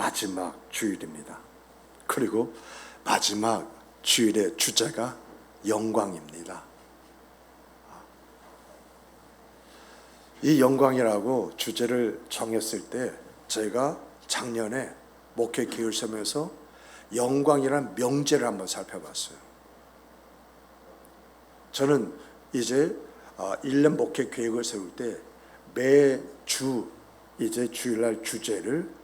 마지막 주일입니다. 그리고 마지막 주일의 주제가 영광입니다. 이 영광이라고 주제를 정했을 때 제가 작년에 목회 기회를 세우면서 영광이란 명제를 한번 살펴봤어요. 저는 이제 1년 목회 계획을 세울 때 매주 이제 주일날 주제를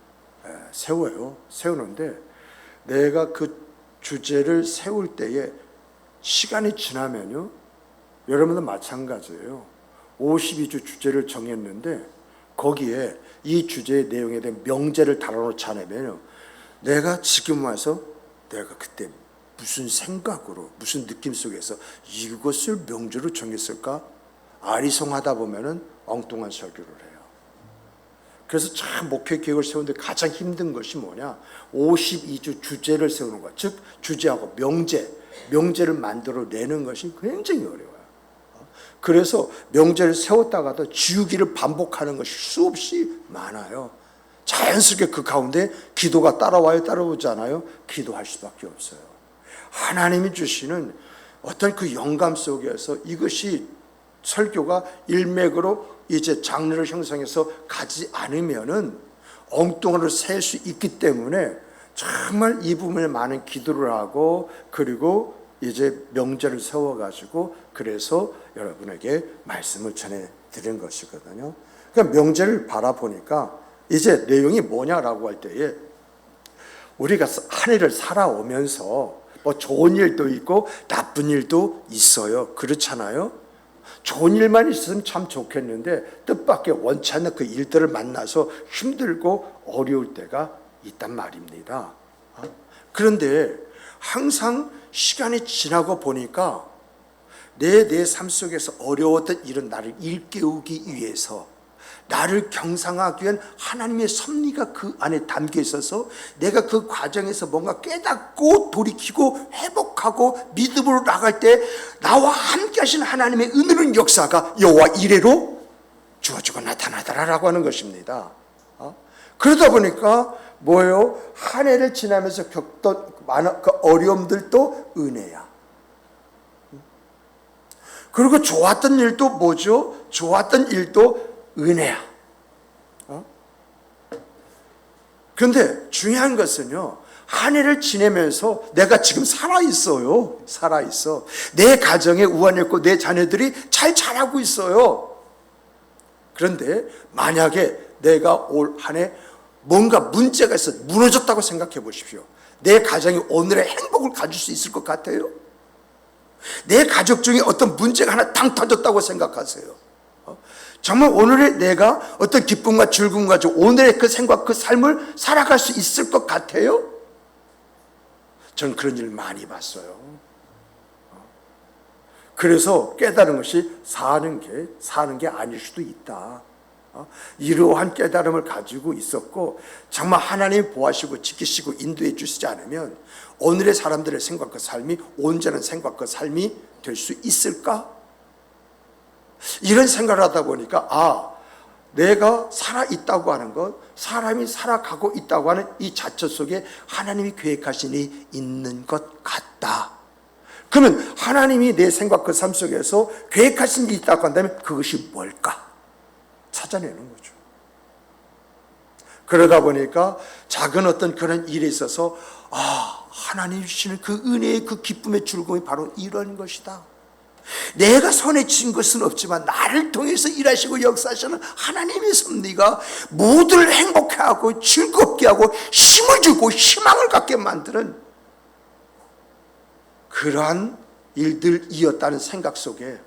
세워요. 세우는데 내가 그 주제를 세울 때에 시간이 지나면요, 여러분도 마찬가지예요. 52주 주제를 정했는데 거기에 이 주제의 내용에 대한 명제를 달아놓지 않으면요, 내가 지금 와서 내가 그때 무슨 생각으로 무슨 느낌 속에서 이것을 명제로 정했을까? 아리송하다 보면은 엉뚱한 설교를 해요. 그래서 참 목회 계획을 세우는데 가장 힘든 것이 뭐냐? 52주 주제를 세우는 것, 즉 주제하고 명제를 만들어내는 것이 굉장히 어려워요. 그래서 명제를 세웠다가도 지우기를 반복하는 것이 수없이 많아요. 자연스럽게 그 가운데 기도가 따라와요, 따라오지 않아요? 기도할 수밖에 없어요. 하나님이 주시는 어떤 그 영감 속에서 이것이 설교가 일맥으로 이제 장르를 형성해서 가지 않으면은 엉뚱으로 셀 수 있기 때문에 정말 이 부분에 많은 기도를 하고 그리고 이제 명제를 세워가지고 그래서 여러분에게 말씀을 전해드린 것이거든요. 그러니까 명제를 바라보니까 이제 내용이 뭐냐라고 할 때에 우리가 한 해를 살아오면서 뭐 좋은 일도 있고 나쁜 일도 있어요. 그렇잖아요. 좋은 일만 있으면 참 좋겠는데 뜻밖의 원치 않는 그 일들을 만나서 힘들고 어려울 때가 있단 말입니다. 그런데 항상 시간이 지나고 보니까 내 삶 속에서 어려웠던 일은 나를 일깨우기 위해서, 나를 경상하기 위한 하나님의 섭리가 그 안에 담겨 있어서 내가 그 과정에서 뭔가 깨닫고 돌이키고 회복하고 믿음으로 나갈 때 나와 함께 하신 하나님의 은혜로운 역사가 여호와 이레로 주어지고 나타나더라라고 하는 것입니다. 그러다 보니까 뭐예요? 한 해를 지나면서 겪던 많은 그 어려움들도 은혜야. 그리고 좋았던 일도 뭐죠? 좋았던 일도 은혜야. 그런데 중요한 것은요, 한 해를 지내면서 내가 지금 살아있어요. 살아있어. 내 가정에 우환이 있고 내 자녀들이 잘 자라고 있어요. 그런데 만약에 내가 올 한 해 뭔가 문제가 있어 무너졌다고 생각해 보십시오. 내 가정이 오늘의 행복을 가질 수 있을 것 같아요? 내 가족 중에 어떤 문제가 하나 당 터졌다고 생각하세요? 정말 오늘의 내가 어떤 기쁨과 즐거움 가지고 오늘의 그 생각, 그 삶을 살아갈 수 있을 것 같아요? 저는 그런 일 많이 봤어요. 그래서 깨달은 것이 사는 게 아닐 수도 있다. 이러한 깨달음을 가지고 있었고, 정말 하나님이 보호하시고 지키시고 인도해 주시지 않으면 오늘의 사람들의 생각과 삶이 온전한 생각과 삶이 될 수 있을까? 이런 생각을 하다 보니까 내가 살아있다고 하는 것, 사람이 살아가고 있다고 하는 이 자체 속에 하나님이 계획하신 일이 있는 것 같다. 그러면 하나님이 내 생각과 삶 속에서 계획하신 일이 있다고 한다면 그것이 뭘까? 찾아내는 거죠. 그러다 보니까 작은 어떤 그런 일에 있어서 하나님 주시는 그 은혜의 그 기쁨의 즐거움이 바로 이런 것이다. 내가 손에 쥔 것은 없지만 나를 통해서 일하시고 역사하시는 하나님의 섭리가 모두를 행복해 하고 즐겁게 하고 힘을 주고 희망을 갖게 만드는 그러한 일들이었다는 생각 속에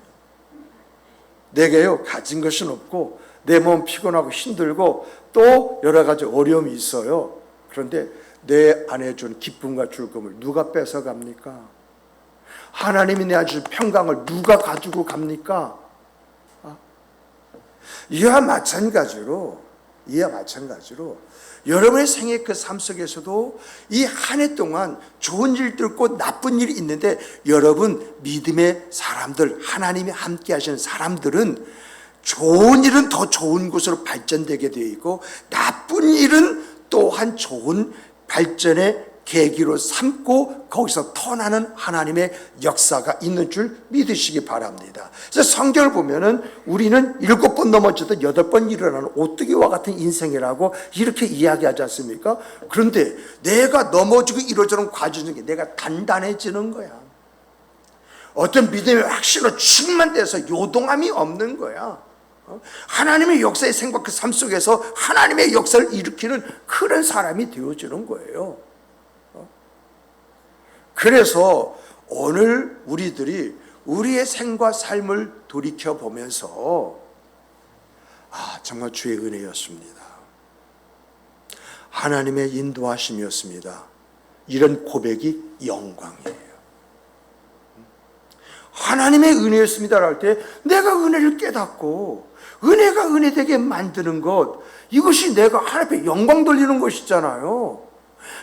내게요 가진 것은 없고 내 몸 피곤하고 힘들고 또 여러 가지 어려움이 있어요. 그런데 내 안에 준 기쁨과 즐거움을 누가 뺏어갑니까? 하나님이 내가 준 평강을 누가 가지고 갑니까? 이와 마찬가지로 여러분의 생애 그 삶 속에서도 이 한 해 동안 좋은 일도 있고 나쁜 일이 있는데 여러분 믿음의 사람들, 하나님이 함께 하시는 사람들은 좋은 일은 더 좋은 곳으로 발전되게 되어 있고 나쁜 일은 또한 좋은 발전의 계기로 삼고 거기서 터나는 하나님의 역사가 있는 줄 믿으시기 바랍니다. 그래서 성경을 보면은 우리는 7번 넘어져도 8번 일어나는 오뚜기와 같은 인생이라고 이렇게 이야기하지 않습니까? 그런데 내가 넘어지고 이러저런 과정 중에 내가 단단해지는 거야. 어떤 믿음의 확신으로 충만돼서 요동함이 없는 거야. 하나님의 역사의 생각 그 삶 속에서 하나님의 역사를 일으키는 그런 사람이 되어지는 거예요. 그래서 오늘 우리들이 우리의 생과 삶을 돌이켜보면서 정말 주의 은혜였습니다. 하나님의 인도하심이었습니다. 이런 고백이 영광이에요. 하나님의 은혜였습니다 할 때 내가 은혜를 깨닫고 은혜가 은혜되게 만드는 것, 이것이 내가 하나님 앞에 영광 돌리는 것이잖아요.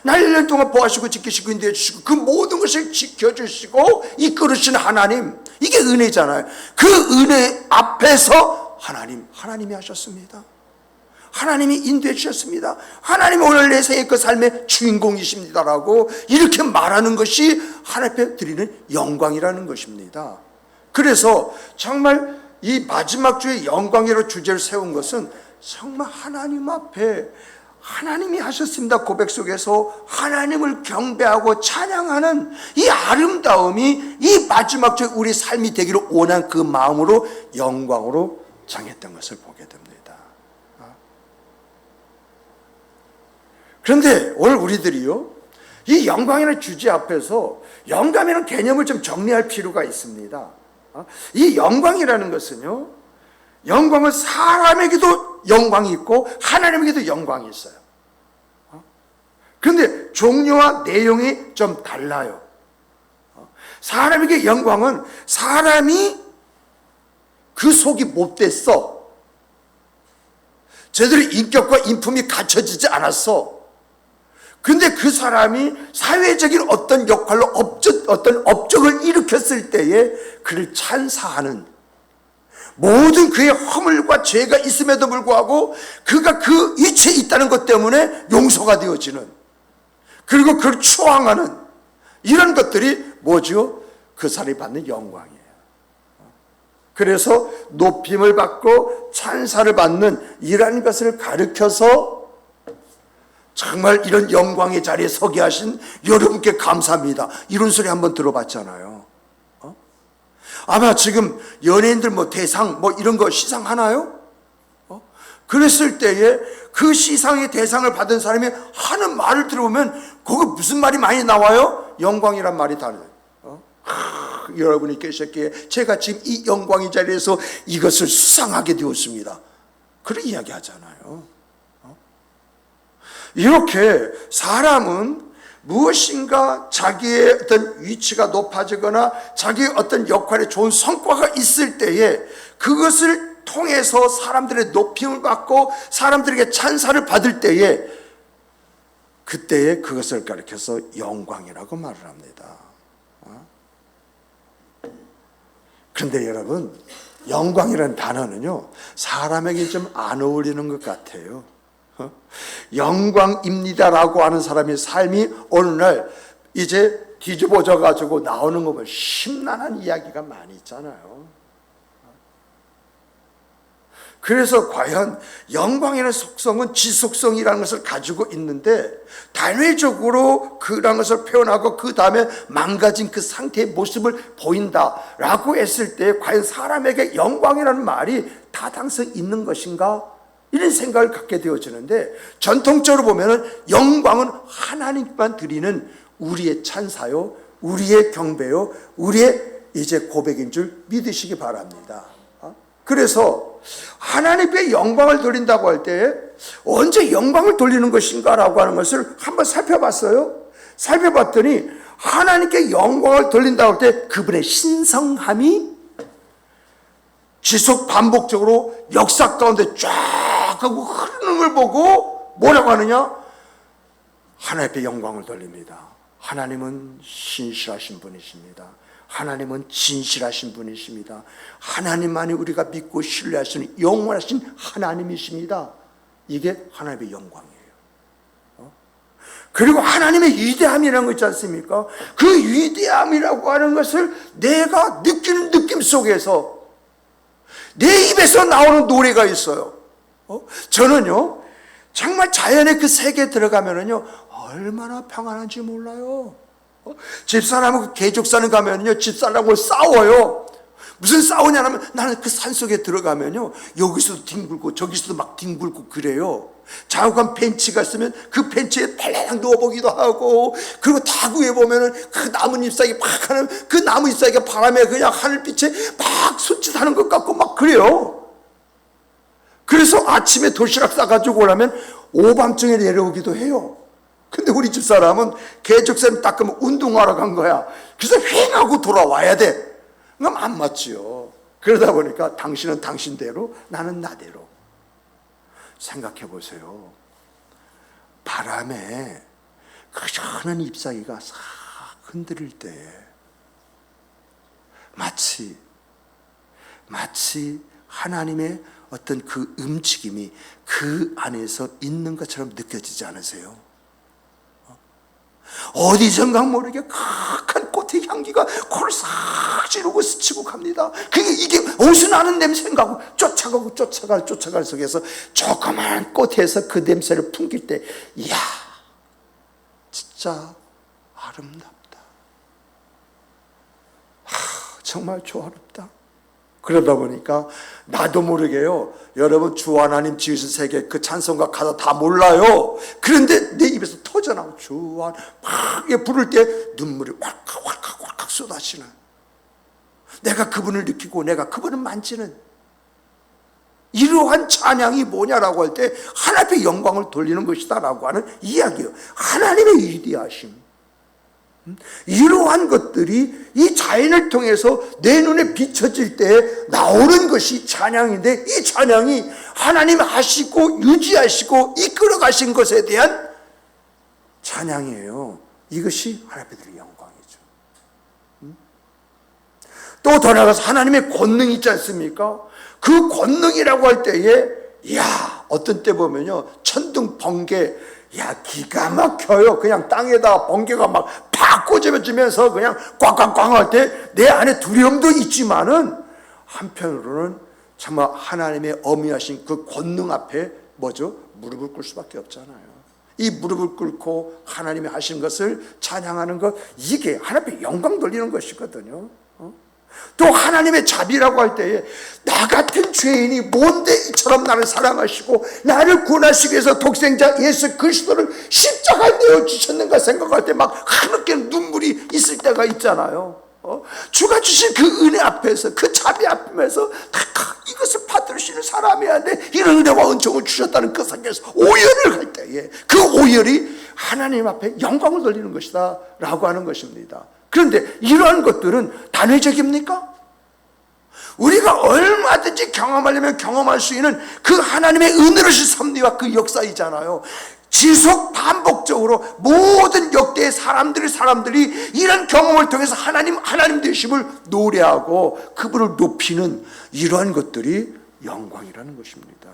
날 1년 동안 보아주시고 지키시고 인도해 주시고 그 모든 것을 지켜주시고 이끌으시는 하나님, 이게 은혜잖아요. 그 은혜 앞에서 하나님이 하셨습니다. 하나님이 인도해 주셨습니다. 하나님이 오늘 내 생의 그 삶의 주인공이십니다라고 이렇게 말하는 것이 하나님 앞에 드리는 영광이라는 것입니다. 그래서 정말 이 마지막 주의 영광이라는 주제를 세운 것은 정말 하나님 앞에 하나님이 하셨습니다 고백 속에서 하나님을 경배하고 찬양하는 이 아름다움이 이 마지막 주에 우리 삶이 되기를 원한 그 마음으로 영광으로 정했던 것을 보게 됩니다. 그런데 오늘 우리들이요, 이 영광이라는 주제 앞에서 영감이라는 개념을 좀 정리할 필요가 있습니다. 이 영광이라는 것은요, 영광은 사람에게도 영광이 있고 하나님에게도 영광이 있어요. 그런데 종류와 내용이 좀 달라요. 사람에게 영광은 사람이 그 속이 못됐어, 제대로 인격과 인품이 갖춰지지 않았어. 근데 그 사람이 사회적인 어떤 역할로 어떤 업적을 일으켰을 때에 그를 찬사하는, 모든 그의 허물과 죄가 있음에도 불구하고 그가 그 위치에 있다는 것 때문에 용서가 되어지는, 그리고 그를 추앙하는 이런 것들이 뭐죠? 그 사람이 받는 영광이에요. 그래서 높임을 받고 찬사를 받는 이러한 것을 가르쳐서 정말 이런 영광의 자리에 서게 하신 여러분께 감사합니다, 이런 소리 한번 들어봤잖아요. 아마 지금 연예인들 대상 이런 거 시상하나요? 그랬을 때에 그 시상의 대상을 받은 사람이 하는 말을 들어보면 거기 무슨 말이 많이 나와요? 영광이란 말이 다르요. 여러분이 계셨기에 제가 지금 이 영광의 자리에서 이것을 수상하게 되었습니다, 그런 이야기 하잖아요. 이렇게 사람은 무엇인가 자기의 어떤 위치가 높아지거나 자기의 어떤 역할에 좋은 성과가 있을 때에 그것을 통해서 사람들의 높임을 받고 사람들에게 찬사를 받을 때에 그때에 그것을 가리켜서 영광이라고 말을 합니다. 그런데 여러분, 영광이라는 단어는요, 사람에게 좀 안 어울리는 것 같아요. 영광입니다라고 하는 사람의 삶이 어느 날 이제 뒤집어져 가지고 나오는 거 보면 심란한 이야기가 많이 있잖아요. 그래서 과연 영광이라는 속성은 지속성이라는 것을 가지고 있는데 단회적으로 그런 것을 표현하고 그 다음에 망가진 그 상태의 모습을 보인다라고 했을 때 과연 사람에게 영광이라는 말이 타당성 있는 것인가? 이런 생각을 갖게 되어지는데, 전통적으로 보면은 영광은 하나님만 드리는 우리의 찬사요, 우리의 경배요, 우리의 이제 고백인 줄 믿으시기 바랍니다. 그래서 하나님께 영광을 돌린다고 할 때 언제 영광을 돌리는 것인가라고 하는 것을 한번 살펴봤어요. 살펴봤더니 하나님께 영광을 돌린다고 할 때 그분의 신성함이 지속 반복적으로 역사 가운데 쫙 하고 흐르는 걸 보고 뭐라고 하느냐? 하나님 앞에 영광을 돌립니다. 하나님은 신실하신 분이십니다. 하나님은 진실하신 분이십니다. 하나님만이 우리가 믿고 신뢰하시는 영원하신 하나님이십니다. 이게 하나님의 영광이에요. 그리고 하나님의 위대함이라는 거 있지 않습니까? 그 위대함이라고 하는 것을 내가 느끼는 느낌 속에서 내 입에서 나오는 노래가 있어요. 저는요, 정말 자연의 그 세계에 들어가면은요, 얼마나 평안한지 몰라요. 집사람하고 개족산에 가면요, 집사람하고 싸워요. 무슨 싸우냐면, 나는 그 산속에 들어가면요, 여기서도 뒹굴고 저기서도 막 뒹굴고 그래요. 자욱한 벤치가 있으면 그 벤치에 팔랑 누워보기도 하고, 그리고 다구에 보면은 그 나뭇잎사귀 막 하는 그 나뭇잎사귀가 바람에 그냥 하늘빛에 막 손짓하는 것 같고 막 그래요. 그래서 아침에 도시락 싸가지고 오려면 오밤중에 내려오기도 해요. 근데 우리 집사람은 개족산 닦으면 운동하러 간 거야. 그래서 휑하고 돌아와야 돼. 그럼 안 맞지요. 그러다 보니까 당신은 당신대로, 나는 나대로. 생각해 보세요. 바람에 그 시원한 잎사귀가 싹 흔들릴 때 마치 하나님의 어떤 그 움직임이 그 안에서 있는 것처럼 느껴지지 않으세요? 어디선가 모르게 극한 꽃의 향기가 코를 싹 지르고 스치고 갑니다. 이게 어디서 나는 냄새인가 하고 쫓아갈 속에서 조그만 꽃에서 그 냄새를 풍길 때, 이야, 진짜 아름답다. 정말 조화롭다. 그러다 보니까 나도 모르게요, 여러분 주 하나님 지으신 세계 그 찬송가 가사 다 몰라요. 그런데 내 입에서 터져나오고 주 하나님 막 부를 때 눈물이 왈칵 쏟아지는, 내가 그분을 느끼고 내가 그분을 만지는 이러한 찬양이 뭐냐라고 할 때 하나님의 영광을 돌리는 것이다라고 하는 이야기예요. 하나님의 위대하심, 이러한 것들이 이 자연을 통해서 내 눈에 비춰질 때 나오는 것이 찬양인데, 이 찬양이 하나님 하시고 유지하시고 이끌어 가신 것에 대한 찬양이에요. 이것이 하나님의 영광이죠. 또 더 나아가서 하나님의 권능이 있지 않습니까? 그 권능이라고 할 때에, 이야, 어떤 때 보면요, 천둥 번개, 야, 기가 막혀요. 그냥 땅에다 번개가 막 팍 꽂아지면서 그냥 꽝꽝꽝 할 때 내 안에 두려움도 있지만은, 한편으로는 정말 하나님의 어미하신 그 권능 앞에 무릎을 꿇을 수밖에 없잖아요. 이 무릎을 꿇고 하나님이 하신 것을 찬양하는 것, 이게 하나님의 영광 돌리는 것이거든요. 또 하나님의 자비라고 할 때에, 나 같은 죄인이 뭔데 이처럼 나를 사랑하시고 나를 구원하시기 위해서 독생자 예수 그리스도를 십자가에 내어주셨는가 생각할 때 막 하늘께 눈물이 있을 때가 있잖아요. 주가 주신 그 은혜 앞에서, 그 자비 앞에서 이것을 받을 수 있는 사람이어야 돼. 이런 은혜와 은총을 주셨다는 그 상태에서 오열을 할 때에 그 오열이 하나님 앞에 영광을 돌리는 것이다 라고 하는 것입니다. 그런데 이러한 것들은 단회적입니까? 우리가 얼마든지 경험하려면 경험할 수 있는 그 하나님의 은혜로신 섭리와 그 역사이잖아요. 지속 반복적으로 모든 역대의 사람들이 이런 경험을 통해서 하나님 되심을 노래하고 그분을 높이는 이러한 것들이 영광이라는 것입니다.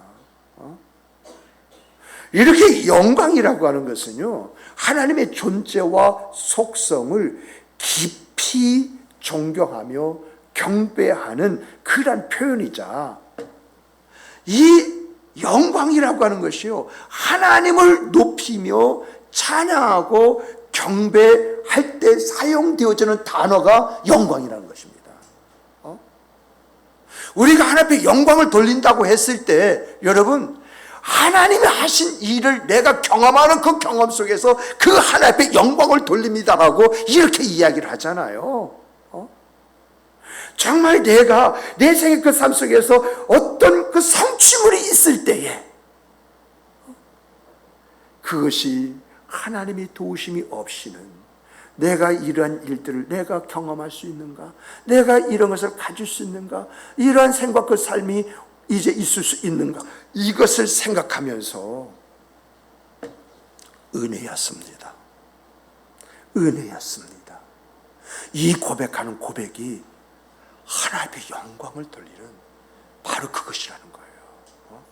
이렇게 영광이라고 하는 것은요, 하나님의 존재와 속성을 깊이 존경하며 경배하는 그런 표현이자, 이 영광이라고 하는 것이요, 하나님을 높이며 찬양하고 경배할 때 사용되어지는 단어가 영광이라는 것입니다. 우리가 하나님 앞에 영광을 돌린다고 했을 때, 여러분, 하나님이 하신 일을 내가 경험하는 그 경험 속에서 그 하나님 앞에 영광을 돌립니다라고 이렇게 이야기를 하잖아요. 정말 내가 내 생의 그 삶 속에서 어떤 그 성취물이 있을 때에, 그것이 하나님의 도우심이 없이는 내가 이러한 일들을 내가 경험할 수 있는가, 내가 이런 것을 가질 수 있는가, 이러한 생각 그 삶이 이제 있을 수 있는가, 이것을 생각하면서 은혜였습니다. 은혜였습니다. 이 고백하는 고백이 하나님의 영광을 돌리는 바로 그것이라는 거예요.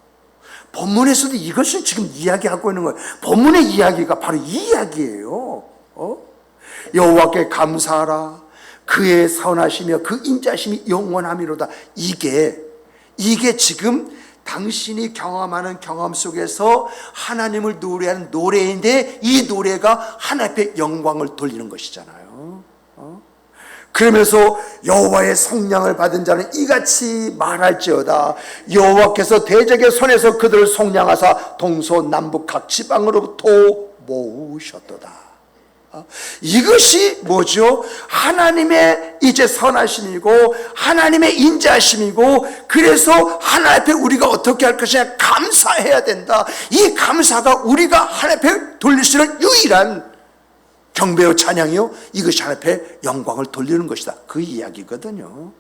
본문에서도 이것을 지금 이야기하고 있는 거예요. 본문의 이야기가 바로 이 이야기예요. 여호와께 감사하라. 그의 선하시며 그 인자심이 영원함이로다. 이게 지금 당신이 경험하는 경험 속에서 하나님을 노래하는 노래인데, 이 노래가 하나님 앞에 영광을 돌리는 것이잖아요. 그러면서 여호와의 속량을 받은 자는 이같이 말할지어다. 여호와께서 대적의 손에서 그들을 속량하사 동서남북 각 지방으로부터 모으셨도다. 이것이 뭐죠? 하나님의 이제 선하심이고 하나님의 인자심이고, 그래서 하나님 앞에 우리가 어떻게 할 것이냐, 감사해야 된다. 이 감사가 우리가 하나님 앞에 돌릴 수 있는 유일한 경배요 찬양이요, 이것이 하나님 앞에 영광을 돌리는 것이다. 그 이야기거든요.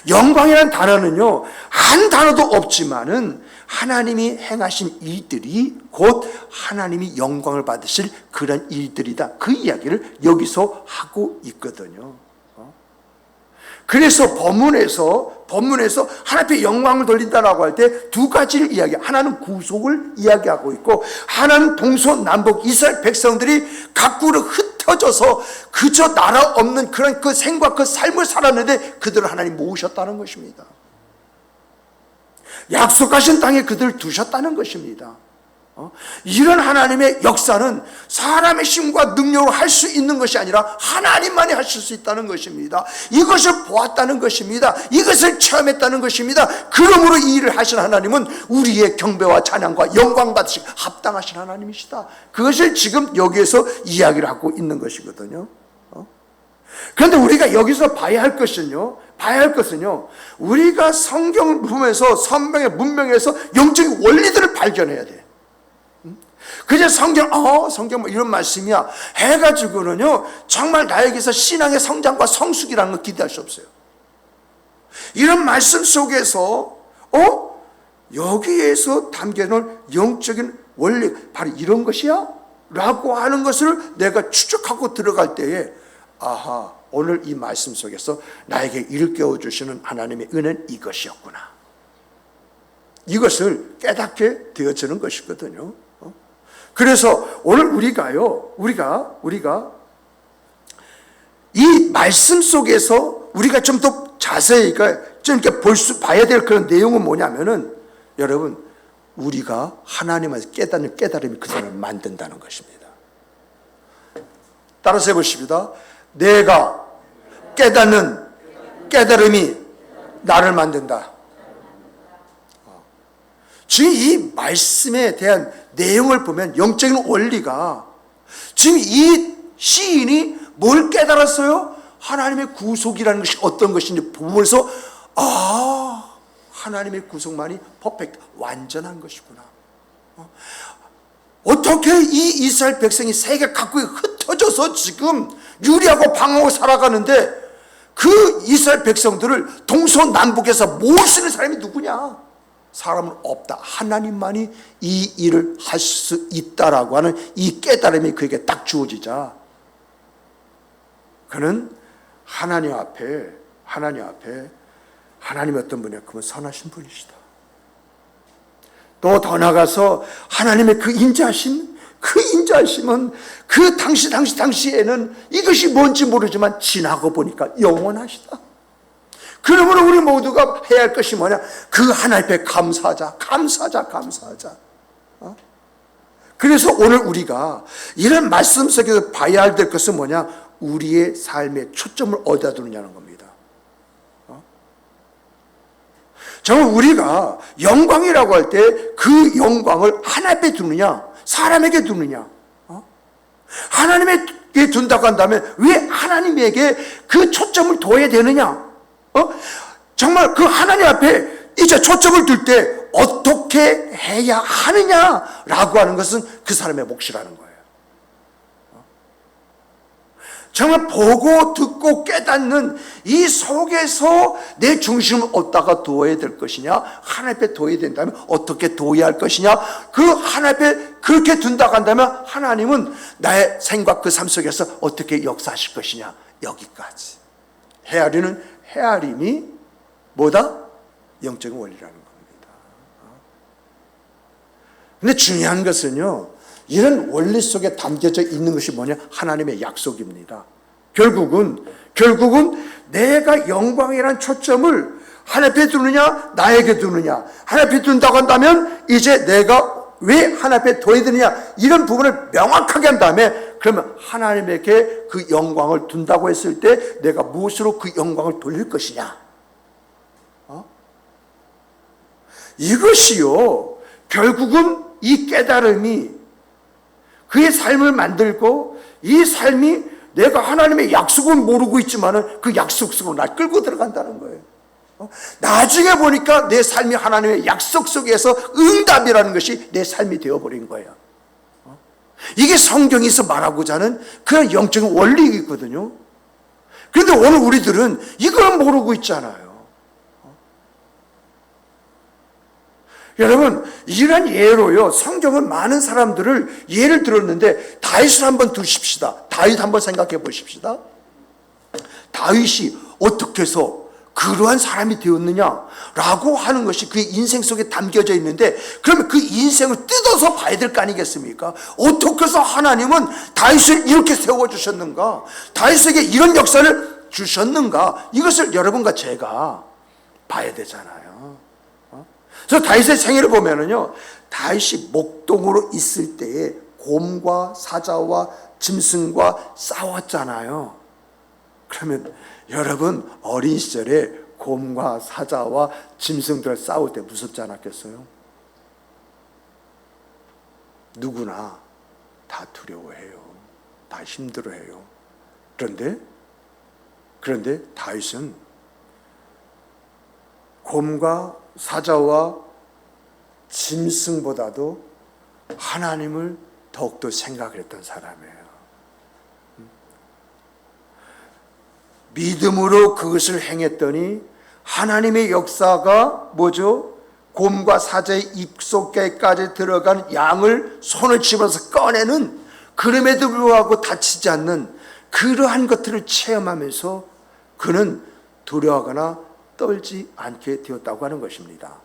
영광이라는 단어는요, 한 단어도 없지만은 하나님이 행하신 일들이 곧 하나님이 영광을 받으실 그런 일들이다. 그 이야기를 여기서 하고 있거든요. 그래서 본문에서 하나님 앞에 영광을 돌린다라고 할 때 두 가지를 하나는 구속을 이야기하고 있고, 하나는 동서남북 이스라엘 백성들이 각국으로 흩어져서 그저 나라 없는 그런 그 생과 그 삶을 살았는데 그들을 하나님 모으셨다는 것입니다. 약속하신 땅에 그들을 두셨다는 것입니다. 이런 하나님의 역사는 사람의 힘과 능력으로 할 수 있는 것이 아니라 하나님만이 하실 수 있다는 것입니다. 이것을 보았다는 것입니다. 이것을 체험했다는 것입니다. 그러므로 이 일을 하신 하나님은 우리의 경배와 찬양과 영광 받으시기 합당하신 하나님이시다. 그것을 지금 여기에서 이야기를 하고 있는 것이거든요. 그런데 우리가 여기서 봐야 할 것은요, 우리가 성경을 보면서 선명의 문명에서 영적인 원리들을 발견해야 돼. 그저 성경 뭐 이런 말씀이야 해가지고는요, 정말 나에게서 신앙의 성장과 성숙이라는 걸 기대할 수 없어요. 이런 말씀 속에서 여기에서 담겨놓은 영적인 원리, 바로 이런 것이야? 라고 하는 것을 내가 추적하고 들어갈 때에, 아하, 오늘 이 말씀 속에서 나에게 일깨워 주시는 하나님의 은혜는 이것이었구나. 이것을 깨닫게 되어지는 것이거든요. 그래서 오늘 우리가 이 말씀 속에서 우리가 좀 더 자세히 좀 이렇게 봐야 될 그런 내용은 뭐냐면은, 여러분, 우리가 하나님을 깨닫는 깨달음이 그 사람을 만든다는 것입니다. 따라서 해보십니다. 내가 깨닫는 깨달음이 나를 만든다. 지금 이 말씀에 대한 내용을 보면 영적인 원리가, 지금 이 시인이 뭘 깨달았어요? 하나님의 구속이라는 것이 어떤 것인지 보면서, 하나님의 구속만이 퍼펙트, 완전한 것이구나. 어떻게 이 이스라엘 백성이 세계 각국에 흩어져서 지금 유리하고 방황하고 살아가는데, 그 이스라엘 백성들을 동서남북에서 모을 수 있는 사람이 누구냐? 사람은 없다. 하나님만이 이 일을 할 수 있다라고 하는 이 깨달음이 그에게 딱 주어지자, 그는 하나님 앞에 하나님이 어떤 분이야? 그분 선하신 분이시다. 또 더 나가서 하나님의 그 인자심은 그 당시에는 이것이 뭔지 모르지만 지나고 보니까 영원하시다. 그러므로 우리 모두가 해야 할 것이 뭐냐? 그 하나님 앞에 감사하자. 그래서 오늘 우리가 이런 말씀 속에서 봐야 될 것은 뭐냐? 우리의 삶의 초점을 어디다 두느냐는 겁니다. 정말 우리가 영광이라고 할 때 그 영광을 하나님 앞에 두느냐, 사람에게 두느냐? 하나님에게 둔다고 한다면 왜 하나님에게 그 초점을 둬야 되느냐? 정말 그 하나님 앞에 이제 초점을 둘 때 어떻게 해야 하느냐라고 하는 것은 그 사람의 몫이라는 거예요. 정말 보고 듣고 깨닫는 이 속에서 내 중심을 어디다가 두어야 될 것이냐, 하나님 앞에 둬야 된다면 어떻게 둬야 할 것이냐, 그 하나님 앞에 그렇게 둔다고 한다면 하나님은 나의 생각 그 삶 속에서 어떻게 역사하실 것이냐, 여기까지 헤아림이 뭐다? 영적인 원리라는 겁니다. 근데 중요한 것은요, 이런 원리 속에 담겨져 있는 것이 뭐냐? 하나님의 약속입니다. 결국은 내가 영광이라는 초점을 하나님께 두느냐, 나에게 두느냐. 하나님께 둔다고 한다면 이제 내가 왜 하나님께 둬야 되느냐, 이런 부분을 명확하게 한 다음에, 그러면 하나님에게 그 영광을 둔다고 했을 때 내가 무엇으로 그 영광을 돌릴 것이냐. 이것이요, 결국은 이 깨달음이 그의 삶을 만들고, 이 삶이 내가 하나님의 약속은 모르고 있지만은 그 약속 속으로 날 끌고 들어간다는 거예요. 나중에 보니까 내 삶이 하나님의 약속 속에서 응답이라는 것이 내 삶이 되어버린 거예요. 이게 성경에서 말하고자 하는 그런 영적인 원리이거든요. 그런데 오늘 우리들은 이걸 모르고 있잖아요. 여러분, 이런 예로요, 성경은 많은 사람들을 예를 들었는데 다윗을 한번 두십시다. 다윗 한번 생각해 보십시다. 다윗이 어떻게 해서 그러한 사람이 되었느냐라고 하는 것이 그의 인생 속에 담겨져 있는데, 그러면 그 인생을 뜯어서 봐야 될 거 아니겠습니까? 어떻게 해서 하나님은 다윗을 이렇게 세워주셨는가, 다윗에게 이런 역사를 주셨는가, 이것을 여러분과 제가 봐야 되잖아요. 그래서 다윗의 생애를 보면은요, 다윗이 목동으로 있을 때에 곰과 사자와 짐승과 싸웠잖아요. 그러면 여러분, 어린 시절에 곰과 사자와 짐승들 싸울 때 무섭지 않았겠어요? 누구나 다 두려워해요. 다 힘들어해요. 그런데 다윗은 곰과 사자와 짐승보다도 하나님을 더욱더 생각을 했던 사람이에요. 믿음으로 그것을 행했더니 하나님의 역사가 뭐죠? 곰과 사자의 입속에까지 들어간 양을 손을 집어서 꺼내는, 그럼에도 불구하고 다치지 않는 그러한 것들을 체험하면서 그는 두려워하거나 떨지 않게 되었다고 하는 것입니다.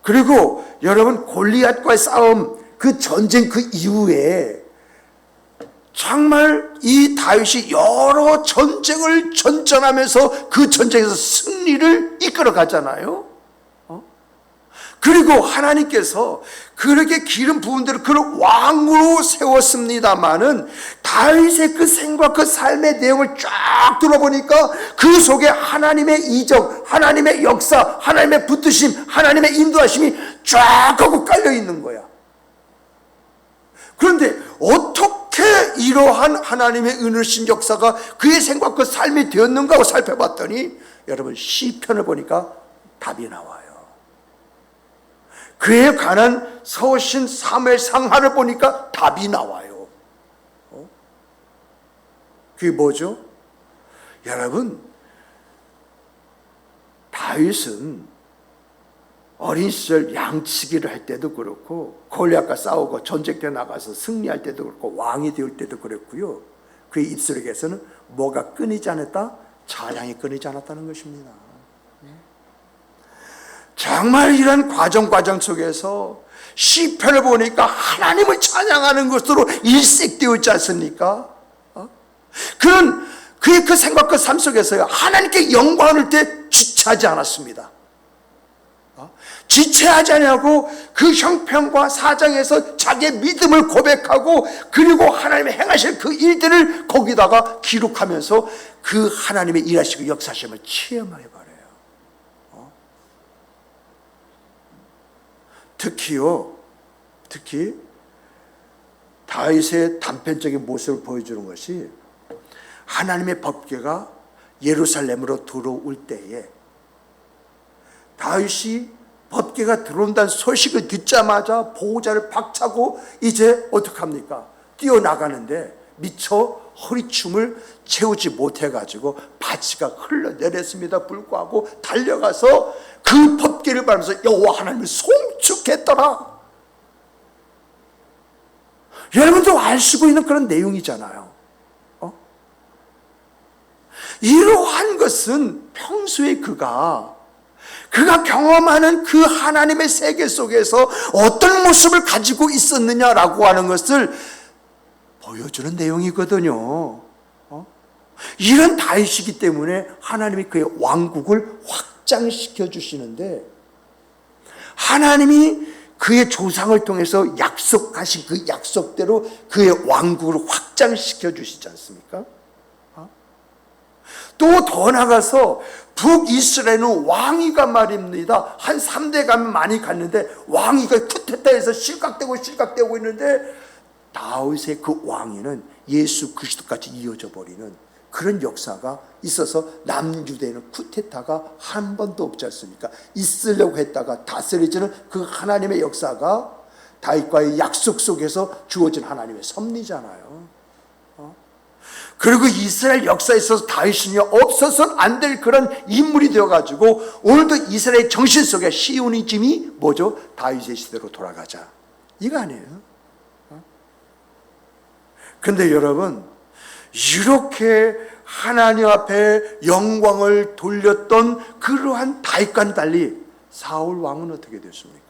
그리고 여러분, 골리앗과의 싸움, 그 전쟁 그 이후에 정말 이 다윗이 여러 전쟁을 전전하면서 그 전쟁에서 승리를 이끌어 가잖아요. 그리고 하나님께서 그렇게 기름 부은 대로 그를 왕으로 세웠습니다마는, 다윗의 그 생과 그 삶의 내용을 쫙 들어보니까 그 속에 하나님의 이적, 하나님의 역사, 하나님의 붙드심, 하나님의 인도하심이 쫙 하고 깔려 있는 거야. 그런데 어떻게 이러한 하나님의 은혜신 역사가 그의 생과 그 삶이 되었는가 하고 살펴봤더니, 여러분, 시편을 보니까 답이 나와요. 그에 관한 서신 사무엘상하를 보니까 답이 나와요. 그게 뭐죠? 여러분, 다윗은 어린 시절 양치기를 할 때도 그렇고, 골리앗과 싸우고 전쟁터에 나가서 승리할 때도 그렇고, 왕이 될 때도 그랬고요, 그의 입술에게서는 뭐가 끊이지 않았다? 찬양이 끊이지 않았다는 것입니다. 정말 이런 과정 속에서 시편을 보니까 하나님을 찬양하는 것으로 일색되어 있지 않습니까? 그는 그의 그 생각, 그 삶 속에서요, 하나님께 영광을 때 지체하지 않았습니다. 지체하지 않냐고 그 형편과 사정에서 자기의 믿음을 고백하고, 그리고 하나님의 행하실 그 일들을 거기다가 기록하면서 그 하나님의 일하시고 역사심을 체험해봐요. 특히 다윗의 단편적인 모습을 보여주는 것이, 하나님의 법궤가 예루살렘으로 들어올 때에 다윗이 법궤가 들어온다는 소식을 듣자마자 보호자를 박차고 이제 어떡합니까? 뛰어나가는데 미처 허리춤을 채우지 못해가지고 바지가 흘러내렸습니다 불구하고 달려가서 그 법궤를 밟으면서 여호와 하나님을 송축했더라. 여러분도 아시고 있는 그런 내용이잖아요. 이러한 것은 평소에 그가 그가 경험하는 그 하나님의 세계 속에서 어떤 모습을 가지고 있었느냐라고 하는 것을 보여주는 내용이거든요. 이런 다윗이기 때문에 하나님이 그의 왕국을 확장시켜 주시는데, 하나님이 그의 조상을 통해서 약속하신 그 약속대로 그의 왕국을 확장시켜 주시지 않습니까? 또 더 나가서 북이스라엘은 왕위가 말입니다. 한 3대 가면 많이 갔는데 왕위가 쿠데타에서 실각되고 있는데, 다윗의 그 왕위는 예수 그리스도까지 이어져 버리는 그런 역사가 있어서 남유대에는 쿠데타가 한 번도 없지 않습니까? 있으려고 했다가 다스려지는 그 하나님의 역사가 다윗과의 약속 속에서 주어진 하나님의 섭리잖아요. 그리고 이스라엘 역사에 있어서 다윗이 없어서는 안 될 그런 인물이 되어가지고 오늘도 이스라엘 정신 속에 시오니즘이 뭐죠? 다윗의 시대로 돌아가자, 이거 아니에요. 근데 여러분, 이렇게 하나님 앞에 영광을 돌렸던 그러한 다윗과는 달리 사울 왕은 어떻게 됐습니까?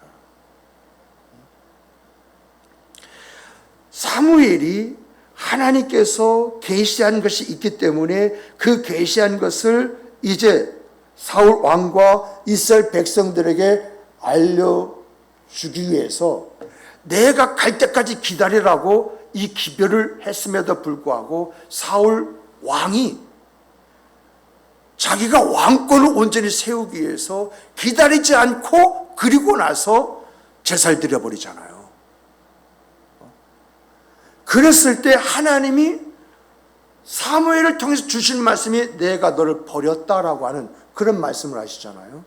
사무엘이 하나님께서 계시한 것이 있기 때문에 그 계시한 것을 이제 사울 왕과 이스라엘 백성들에게 알려주기 위해서 내가 갈 때까지 기다리라고 이 기별을 했음에도 불구하고 사울 왕이 자기가 왕권을 온전히 세우기 위해서 기다리지 않고 그리고 나서 제사를 드려버리잖아요. 그랬을 때 하나님이 사무엘을 통해서 주신 말씀이 내가 너를 버렸다라고 하는 그런 말씀을 하시잖아요.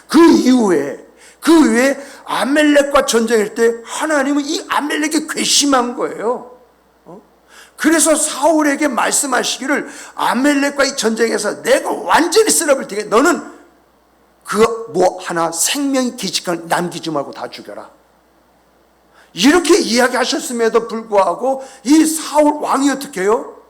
그 이후에 아멜렉과 전쟁할 때 하나님은 이 아멜렉이 괘씸한 거예요. 그래서 사울에게 말씀하시기를 아멜렉과 이 전쟁에서 내가 완전히 쓸어버릴 테니 너는 그 뭐 하나 생명 기직을 남기지 말고 다 죽여라, 이렇게 이야기하셨음에도 불구하고 이 사울 왕이 어떻게 해요?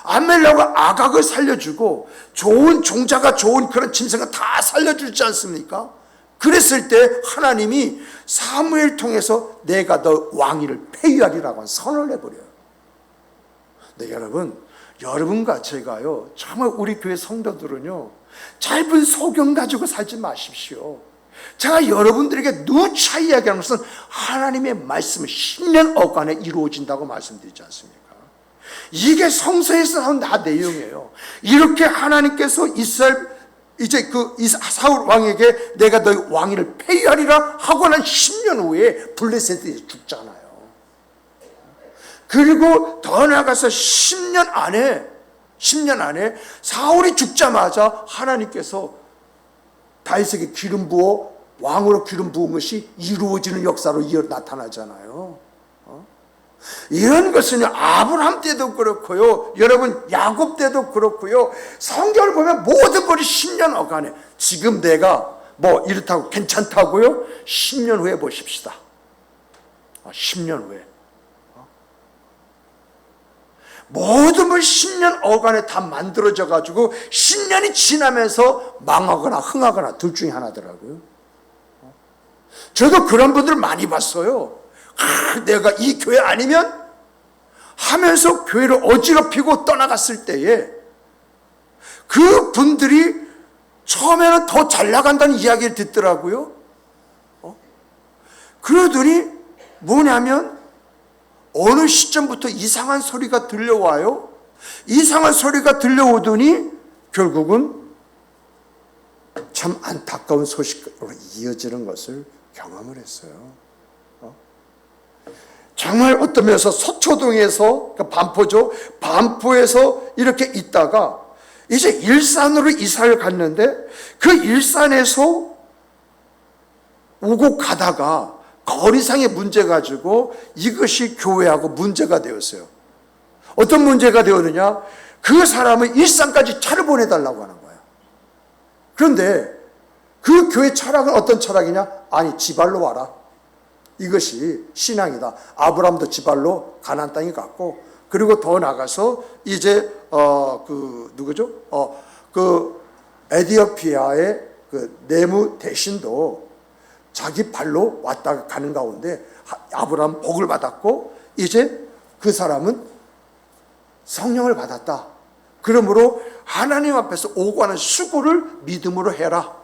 아멜렉과 아각을 살려주고 좋은 종자가 좋은 그런 짐승을 다 살려주지 않습니까? 그랬을 때 하나님이 사무엘 통해서 내가 너 왕위를 폐위하리라고 선언을 해버려요. 네, 여러분과 제가요, 정말 우리 교회 성도들은요, 짧은 소경 가지고 살지 마십시오. 제가 여러분들에게 누차 이야기하는 것은 하나님의 말씀은 10년 어간에 이루어진다고 말씀드리지 않습니까? 이게 성서에서 나온 다 내용이에요. 이렇게 하나님께서 이제 그 사울 왕에게 내가 너희 왕위를 폐위하리라 하고 난 10년 후에 블레셋이 죽잖아요. 그리고 더 나아가서 10년 안에 사울이 죽자마자 하나님께서 다윗에게 기름 부어 왕으로 기름 부은 것이 이루어지는 역사로 나타나잖아요. 이런 것은 아브라함 때도 그렇고요, 여러분 야곱 때도 그렇고요, 성경을 보면 모든 것이 10년 어간에, 지금 내가 뭐 이렇다고 괜찮다고요? 10년 후에 보십시다. 10년 후에 모든 걸 10년 어간에 다 만들어져 가지고 10년이 지나면서 망하거나 흥하거나 둘 중에 하나더라고요. 저도 그런 분들 많이 봤어요. 내가 이 교회 아니면 하면서 교회를 어지럽히고 떠나갔을 때에 그 분들이 처음에는 더 잘 나간다는 이야기를 듣더라고요. 그러더니 뭐냐면 어느 시점부터 이상한 소리가 들려와요. 이상한 소리가 들려오더니 결국은 참 안타까운 소식으로 이어지는 것을 경험을 했어요. 정말 어떤 면에서 서초동에서, 반포죠, 반포에서 이렇게 있다가 이제 일산으로 이사를 갔는데 그 일산에서 오고 가다가 거리상의 문제 가지고 이것이 교회하고 문제가 되었어요. 어떤 문제가 되었느냐? 그 사람은 일산까지 차를 보내달라고 하는 거예요. 그런데 그 교회 철학은 어떤 철학이냐? 아니, 지발로 와라. 이것이 신앙이다. 아브라함도 지발로 가나안 땅에 갔고, 그리고 더 나가서 이제 누구죠? 그 에디오피아의 그 내무 대신도 자기 발로 왔다 가는 가운데 아브라함 복을 받았고 이제 그 사람은 성령을 받았다. 그러므로 하나님 앞에서 오가는 수고를 믿음으로 해라.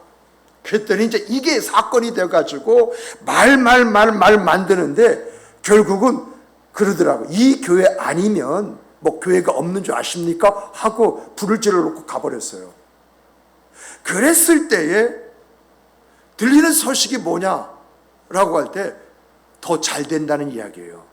그랬더니 이제 이게 사건이 돼가지고 말 만드는데 결국은 그러더라고. 이 교회 아니면 뭐 교회가 없는 줄 아십니까? 하고 불을 질러놓고 가버렸어요. 그랬을 때에 들리는 소식이 뭐냐라고 할 때 더 잘 된다는 이야기예요.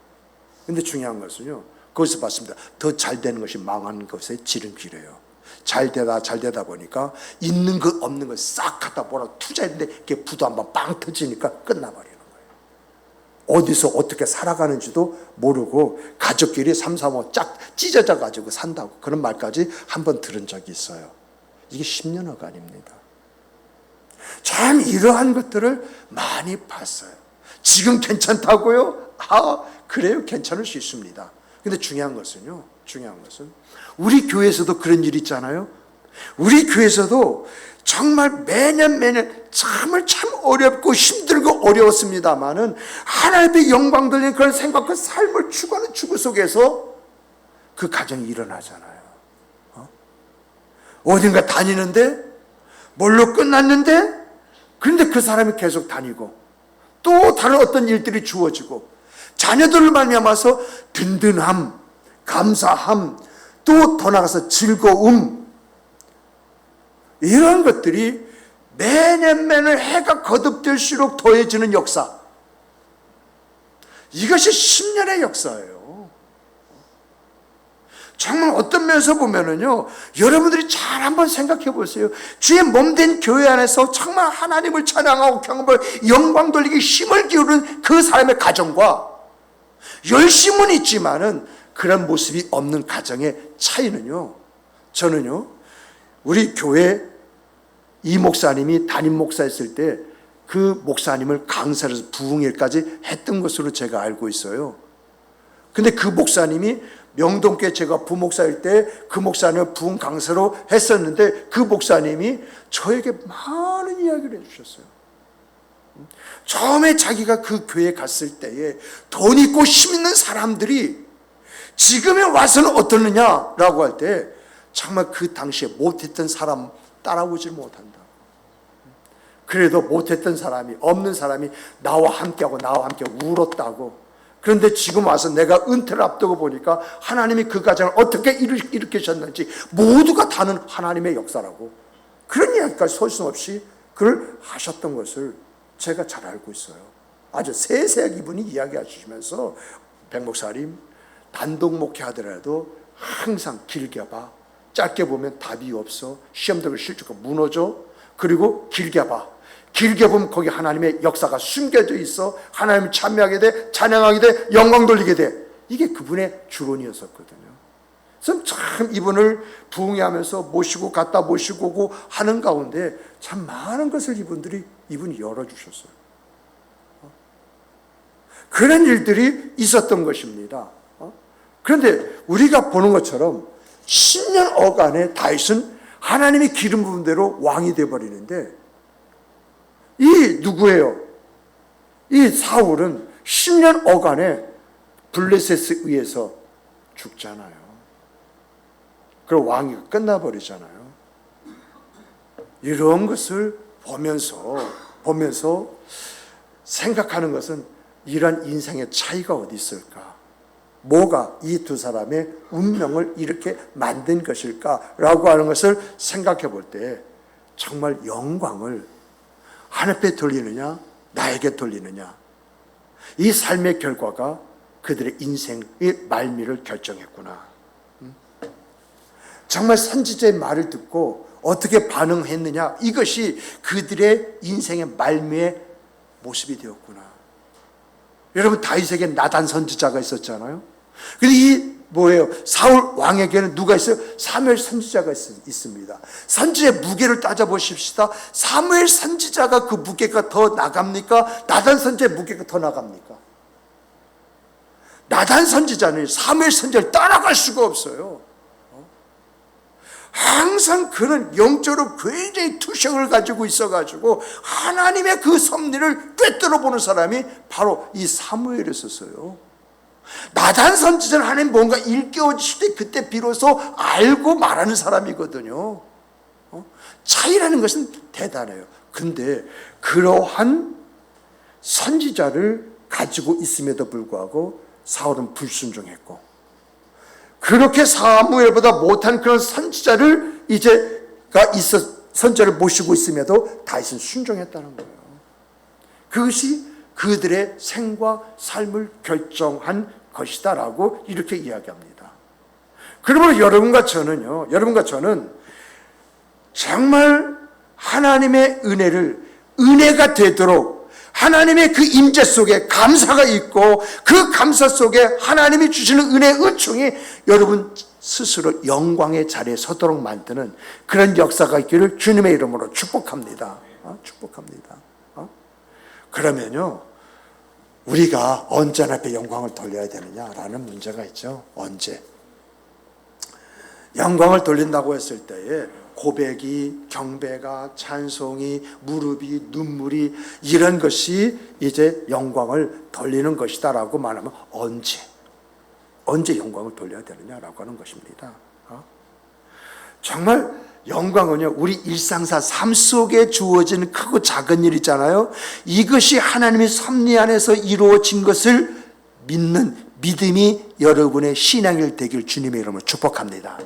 근데 중요한 것은요, 거기서 봤습니다. 더 잘 되는 것이 망하는 것의 지름길이에요. 잘 되다 보니까 있는 것 없는 것 싹 갖다 뭐라 투자했는데 이게 부도 한번 빵 터지니까 끝나버리는 거예요. 어디서 어떻게 살아가는지도 모르고 가족끼리 삼삼오오 짝 찢어져 가지고 산다고 그런 말까지 한번 들은 적이 있어요. 이게 10년어가 아닙니다. 참 이러한 것들을 많이 봤어요. 지금 괜찮다고요? 그래요, 괜찮을 수 있습니다. 근데 중요한 것은 우리 교회에서도 그런 일 있잖아요. 우리 교회에서도 정말 매년 참 어렵고 힘들고 어려웠습니다만은 하나님의 영광 돌리는 그런 생각과 삶을 추구하는 추구 속에서 그 가정이 일어나잖아요. 어딘가 다니는데 뭘로 끝났는데 그런데 그 사람이 계속 다니고 또 다른 어떤 일들이 주어지고 자녀들을 말미암아서 든든함, 감사함, 또 더 나아가서 즐거움, 이런 것들이 매년 해가 거듭될수록 더해지는 역사, 이것이 10년의 역사예요. 정말 어떤 면에서 보면은요, 여러분들이 잘 한번 생각해 보세요. 주의 몸된 교회 안에서 정말 하나님을 찬양하고 경험을 영광 돌리기 힘을 기울이는 그 사람의 가정과 열심은 있지만은 그런 모습이 없는 가정의 차이는요, 저는요, 우리 교회 이 목사님이 담임 목사였을 때 그 목사님을 강사를 해서 부흥일까지 했던 것으로 제가 알고 있어요. 근데 그 목사님이 명동교회 제가 부목사일 때 그 목사님을 부흥 강사로 했었는데 그 목사님이 저에게 많은 이야기를 해주셨어요. 처음에 자기가 그 교회에 갔을 때에 돈 있고 힘 있는 사람들이 지금에 와서는 어떻느냐라고 할 때 정말 그 당시에 못했던 사람 따라오질 못한다. 그래도 못했던 사람이, 없는 사람이 나와 함께하고 나와 함께 울었다고. 그런데 지금 와서 내가 은퇴를 앞두고 보니까 하나님이 그 가정을 어떻게 일으키셨는지 모두가 다는 하나님의 역사라고, 그런 이야기까지 서슴없이 그걸 하셨던 것을 제가 잘 알고 있어요. 아주 세세하게 이분이 이야기하시면서 백 목사님, 단독 목회하더라도 항상 길게 봐. 짧게 보면 답이 없어. 시험 들고 실족하고 무너져. 그리고 길게 봐. 길게 보면 거기 하나님의 역사가 숨겨져 있어. 하나님 참여하게 돼, 찬양하게 돼, 영광 돌리게 돼. 이게 그분의 주론이었었거든요. 그래서 참 이분을 부흥하면서 모시고 갔다 모시고 오고 하는 가운데 참 많은 것을 이분이 열어주셨어요. 그런 일들이 있었던 것입니다. 그런데 우리가 보는 것처럼 10년 어간에 다윗은 하나님이 기름 부은 대로 왕이 되어버리는데, 이 누구예요? 이 사울은 10년 어간에 블레셋에 의해서 죽잖아요. 그리고 왕이 끝나버리잖아요. 이런 것을 보면서 생각하는 것은 이런 인생의 차이가 어디 있을까? 뭐가 이 두 사람의 운명을 이렇게 만든 것일까라고 하는 것을 생각해 볼 때 정말 영광을 하나님께 돌리느냐 나에게 돌리느냐, 이 삶의 결과가 그들의 인생의 말미를 결정했구나. 정말 선지자의 말을 듣고 어떻게 반응했느냐, 이것이 그들의 인생의 말미의 모습이 되었구나. 여러분, 다윗에게 나단 선지자가 있었잖아요. 근데 이 뭐예요? 사울 왕에게는 누가 있어요? 사무엘 선지자가 있습니다. 선지자의 무게를 따져보십시다. 사무엘 선지자가 그 무게가 더 나갑니까? 나단 선지자의 무게가 더 나갑니까? 나단 선지자는 사무엘 선지자를 따라갈 수가 없어요. 항상 그런 영적으로 굉장히 투석을 가지고 있어가지고 하나님의 그 섭리를 꿰뚫어 보는 사람이 바로 이 사무엘이었어요. 나단 선지자는 하나님 뭔가 일깨워주실 때 그때 비로소 알고 말하는 사람이거든요. 차이라는 것은 대단해요. 근데 그러한 선지자를 가지고 있음에도 불구하고 사울은 불순종했고, 그렇게 사무엘보다 못한 그런 선지자를 선지자를 모시고 있음에도 다윗은 순종했다는 거예요. 그것이 그들의 생과 삶을 결정한 것이다라고 이렇게 이야기합니다. 그러므로 여러분과 저는 정말 하나님의 은혜가 되도록 하나님의 그 임재 속에 감사가 있고, 그 감사 속에 하나님이 주시는 은혜의 은총이 여러분 스스로 영광의 자리에 서도록 만드는 그런 역사가 있기를 주님의 이름으로 축복합니다. 축복합니다. 그러면요, 우리가 언제 하나님께 영광을 돌려야 되느냐라는 문제가 있죠. 언제? 영광을 돌린다고 했을 때에 고백이, 경배가, 찬송이, 무릎이, 눈물이, 이런 것이 이제 영광을 돌리는 것이다라고 말하면 언제 영광을 돌려야 되느냐라고 하는 것입니다. 정말 영광은요, 우리 일상사 삶 속에 주어진 크고 작은 일 있잖아요. 이것이 하나님의 섭리 안에서 이루어진 것을 믿는 믿음이 여러분의 신앙일 되길 주님의 이름으로 축복합니다.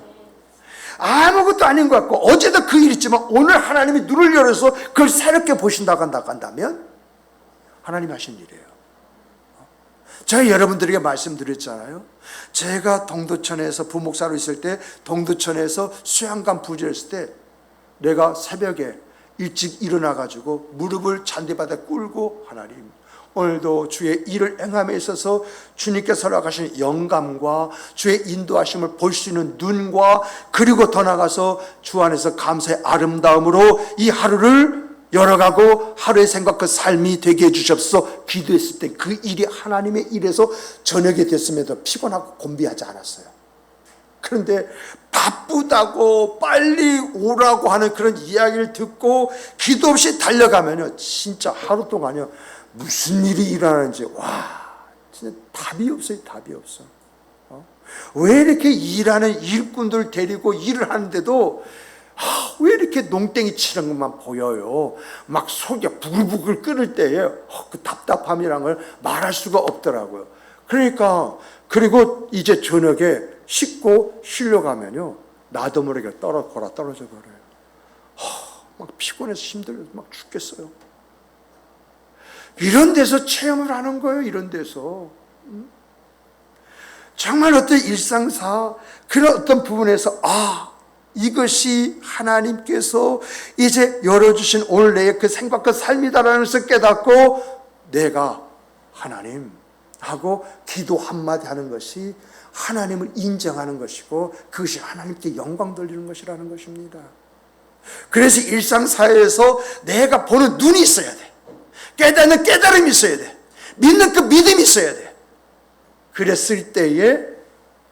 아무것도 아닌 것 같고 어제도 그 일 있지만 오늘 하나님이 눈을 열어서 그걸 새롭게 보신다고 한다면 하나님이 하신 일이에요. 제가 여러분들에게 말씀드렸잖아요. 제가 동두천에서 부목사로 있을 때, 동두천에서 수양관 부지했을 때 내가 새벽에 일찍 일어나가지고 무릎을 잔디바닥에 꿇고, 하나님, 오늘도 주의 일을 행함에 있어서 주님께서 허락하신 영감과 주의 인도하심을 볼 수 있는 눈과, 그리고 더 나아가서 주 안에서 감사의 아름다움으로 이 하루를 열어가고 하루의 생각 그 삶이 되게 해주셨어 기도했을 때 그 일이 하나님의 일에서 저녁이 됐음에도 피곤하고 곤비하지 않았어요. 그런데 바쁘다고 빨리 오라고 하는 그런 이야기를 듣고 기도 없이 달려가면요, 진짜 하루 동안요 무슨 일이 일어나는지 진짜 답이 없어요. 답이 없어. 왜 이렇게 일하는 일꾼들 데리고 일을 하는데도 왜 이렇게 농땡이 치는 것만 보여요. 막 속이 부글부글 끓을 때에 그 답답함이란 걸 말할 수가 없더라고요. 그러니까 그리고 이제 저녁에 씻고 쉬려고 하면요, 나도 모르게 떨어져 버려요. 막 피곤해서 힘들어서 막 죽겠어요. 이런 데서 체험을 하는 거예요. 이런 데서 정말 어떤 일상사 그런 어떤 부분에서 이것이 하나님께서 이제 열어주신 오늘 내의 그 생각과 삶이다라는 것을 깨닫고 내가 하나님 하고 기도 한마디 하는 것이 하나님을 인정하는 것이고, 그것이 하나님께 영광 돌리는 것이라는 것입니다. 그래서 일상사회에서 내가 보는 눈이 있어야 돼. 깨닫는 깨달음이 있어야 돼. 믿는 그 믿음이 있어야 돼. 그랬을 때에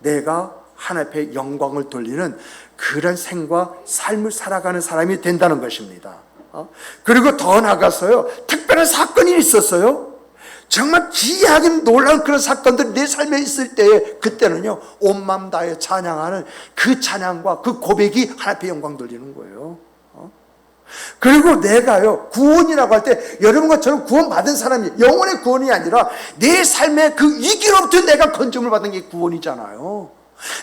내가 하나님 앞에 영광을 돌리는 그런 생과 삶을 살아가는 사람이 된다는 것입니다. 그리고 더 나아가서요, 특별한 사건이 있었어요. 정말 기이하게 놀라운 그런 사건들이 내 삶에 있을 때에 그때는요, 온 마음 다해 찬양하는 그 찬양과 그 고백이 하나님 앞에 영광 돌리는 거예요. 그리고 내가요, 구원이라고 할 때 여러분과 저는 구원받은 사람이 영혼의 구원이 아니라 내 삶의 그 위기로부터 내가 건짐을 받은 게 구원이잖아요.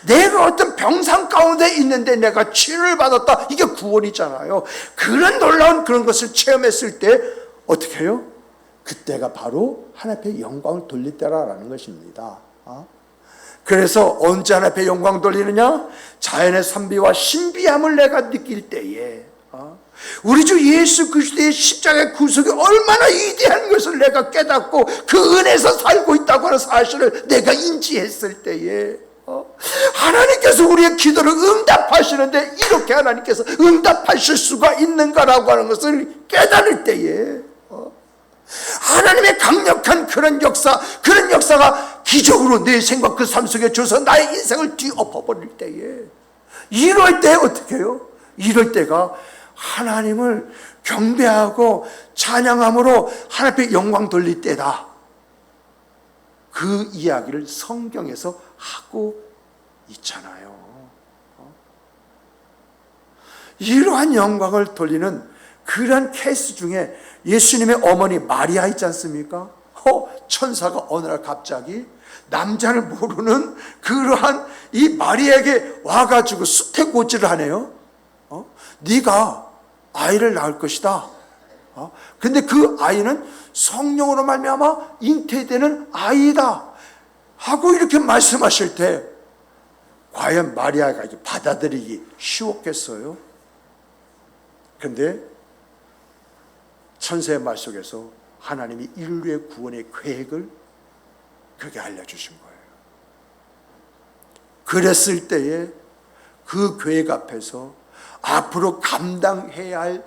내가 어떤 병상 가운데 있는데 내가 치료를 받았다, 이게 구원이잖아요. 그런 놀라운 그런 것을 체험했을 때 어떻게 해요? 그때가 바로 하나님 앞에 영광을 돌릴 때라는 것입니다. 그래서 언제 하나님 앞에 영광 돌리느냐? 자연의 선비와 신비함을 내가 느낄 때에, 우리 주 예수 그리스도의 십자가의 구속이 얼마나 위대한 것을 내가 깨닫고 그 은혜에서 살고 있다고 하는 사실을 내가 인지했을 때에, 하나님께서 우리의 기도를 응답하시는데 이렇게 하나님께서 응답하실 수가 있는가라고 하는 것을 깨달을 때에, 하나님의 강력한 그런 역사가 기적으로 내 생각 그 삶 속에 줘서 나의 인생을 뒤엎어버릴 때에 이럴 때 어떻게 해요? 이럴 때가 하나님을 경배하고 찬양함으로 하나님 앞에 영광 돌릴 때다. 그 이야기를 성경에서 하고 있잖아요. 이러한 영광을 돌리는 그러한 케이스 중에 예수님의 어머니 마리아 있지 않습니까? 천사가 어느 날 갑자기 남자를 모르는 그러한 이 마리아에게 와가지고 수태고지를 하네요. 네가 아이를 낳을 것이다. 근데 그 아이는 성령으로 말미암아 잉태되는 아이다 하고 이렇게 말씀하실 때 과연 마리아가 이게 받아들이기 쉬웠겠어요? 근데 천사의 말 속에서 하나님이 인류의 구원의 계획을 그게 알려주신 거예요. 그랬을 때에 그 계획 앞에서 앞으로 감당해야 할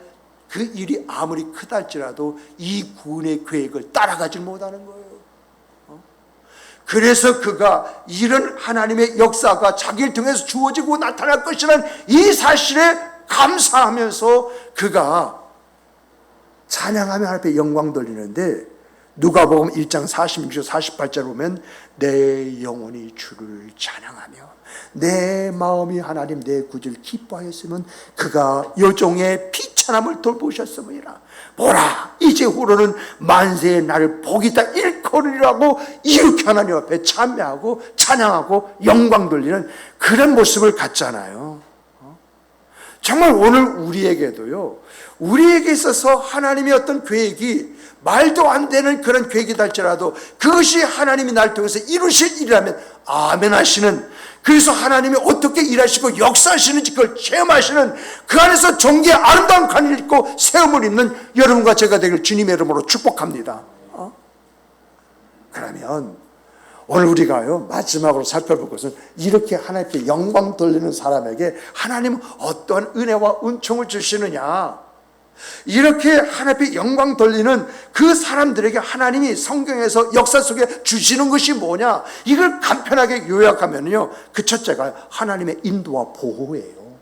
그 일이 아무리 크다 할지라도 이 구원의 계획을 따라가지 못하는 거예요. 그래서 그가 이런 하나님의 역사가 자기를 통해서 주어지고 나타날 것이라는 이 사실에 감사하면서 그가 찬양하며 하나님 앞에 영광 돌리는데, 누가복음 1장 46절 48절 보면 내 영혼이 주를 찬양하며 내 마음이 하나님 내 구주를 기뻐하였으면 그가 여종의 비천함을 돌보셨음이라. 보라 이제후로는 만세의 나를 복이다 일컬으리라고 이렇게 하나님 앞에 참여하고 찬양하고 영광 돌리는 그런 모습을 갖잖아요. 정말 오늘 우리에게도요, 우리에게 있어서 하나님의 어떤 계획이 말도 안 되는 그런 계획이다 할지라도 그것이 하나님이 날 통해서 이루실 일이라면 아멘 하시는, 그래서 하나님이 어떻게 일하시고 역사하시는지 그걸 체험하시는 그 안에서 종기의 아름다운 관을 입고 세움을 입는 여러분과 제가 되길 주님의 이름으로 축복합니다. 그러면 오늘 우리가요 마지막으로 살펴볼 것은 이렇게 하나님께 영광 돌리는 사람에게 하나님은 어떠한 은혜와 은총을 주시느냐, 이렇게 하나님께 영광 돌리는 그 사람들에게 하나님이 성경에서 역사 속에 주시는 것이 뭐냐, 이걸 간편하게 요약하면요, 그 첫째가 하나님의 인도와 보호예요.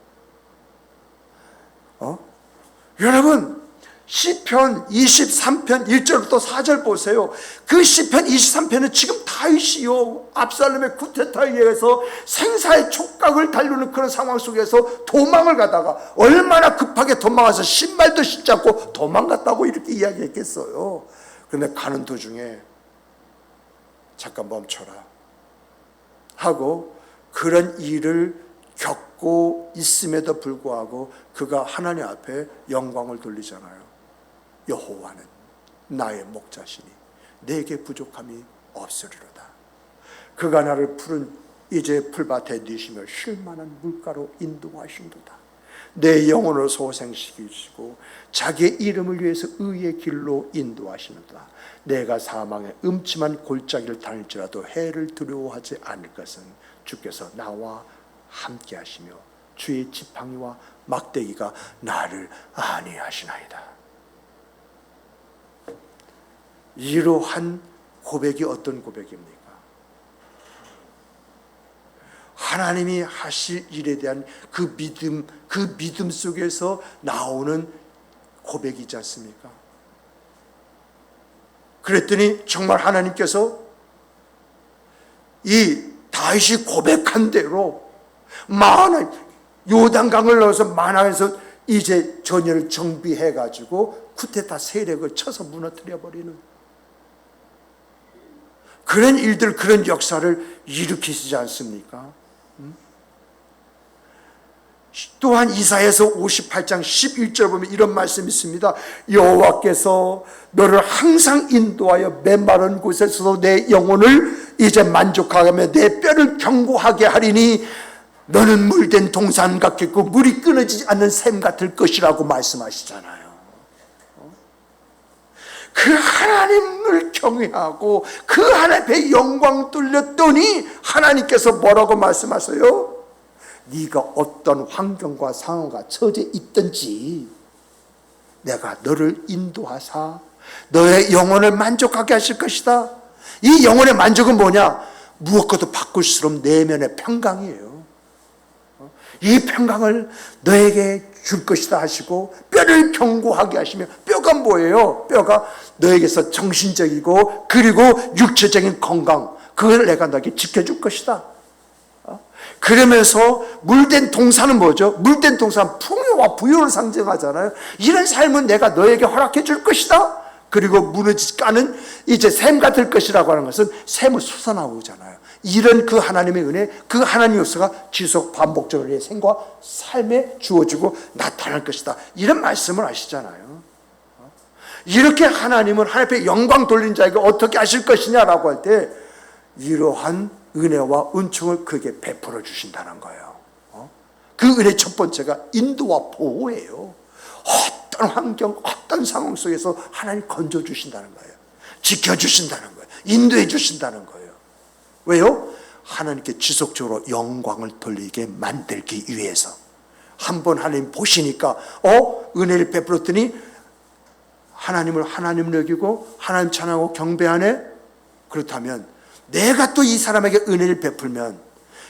여러분 시편 23편 1절부터 4절 보세요. 그 시편 23편은 지금 다윗이요 압살롬의 쿠데타에 의해서 생사의 촉각을 다루는 그런 상황 속에서 도망을 가다가 얼마나 급하게 도망가서 신발도 신지 않고 도망갔다고 이렇게 이야기했겠어요. 그런데 가는 도중에 잠깐 멈춰라 하고 그런 일을 겪고 있음에도 불구하고 그가 하나님 앞에 영광을 돌리잖아요. 여호와는 나의 목자시니 내게 부족함이 없으리로다. 그가 나를 푸른 이제 풀밭에 누시며 쉴만한 물가로 인도하신도다. 내 영혼을 소생시키시고 자기의 이름을 위해서 의의 길로 인도하시는도다. 내가 사망의 음침한 골짜기를 다닐지라도 해를 두려워하지 않을 것은 주께서 나와 함께 하시며 주의 지팡이와 막대기가 나를 안위하시나이다. 이러한 고백이 어떤 고백입니까? 하나님이 하실 일에 대한 그 믿음 속에서 나오는 고백이지 않습니까? 그랬더니 정말 하나님께서 이 다윗이 고백한 대로 요단강을 넣어서 마나에서 이제 전열을 정비해가지고 쿠데타 세력을 쳐서 무너뜨려 버리는 그런 일들, 그런 역사를 일으키시지 않습니까? 또한 이사야서 58장 11절 보면 이런 말씀이 있습니다. 여호와께서 너를 항상 인도하여 메마른 곳에서도 내 영혼을 이제 만족하며 내 뼈를 견고하게 하리니 너는 물된 동산 같겠고 물이 끊어지지 않는 샘 같을 것이라고 말씀하시잖아요. 그 하나님을 경외하고 그 하나님 앞에 영광 돌렸더니 하나님께서 뭐라고 말씀하세요? 네가 어떤 환경과 상황과 처해 있든지 내가 너를 인도하사 너의 영혼을 만족하게 하실 것이다. 이 영혼의 만족은 뭐냐? 무엇과도 바꿀 수 없는 내면의 평강이에요. 이 평강을 너에게 줄 것이다 하시고 뼈를 견고하게 하시며, 뼈가 뭐예요? 뼈가 너에게서 정신적이고 그리고 육체적인 건강, 그걸 내가 너에게 지켜줄 것이다. 그러면서 물된 동산은 뭐죠? 물된 동산 풍요와 부유를 상징하잖아요. 이런 삶은 내가 너에게 허락해 줄 것이다. 그리고 무너지지 않은 이제 샘 같을 것이라고 하는 것은 샘을 솟아나오잖아요. 이런 그 하나님의 은혜, 그 하나님 요소가 지속 반복적으로 내 생과 삶에 주어지고 나타날 것이다. 이런 말씀을 하시잖아요. 이렇게 하나님은 하나님 앞에 영광 돌린 자에게 어떻게 하실 것이냐라고 할 때 이러한 은혜와 은총을 그에게 베풀어 주신다는 거예요. 그 은혜 첫 번째가 인도와 보호예요. 어떤 환경, 어떤 상황 속에서 하나님 건져주신다는 거예요. 지켜주신다는 거예요. 인도해 주신다는 거예요. 왜요? 하나님께 지속적으로 영광을 돌리게 만들기 위해서. 한번 하나님 보시니까 은혜를 베풀었더니 하나님을 하나님으로 여기고 하나님 찬양하고 경배하네? 그렇다면 내가 또 이 사람에게 은혜를 베풀면,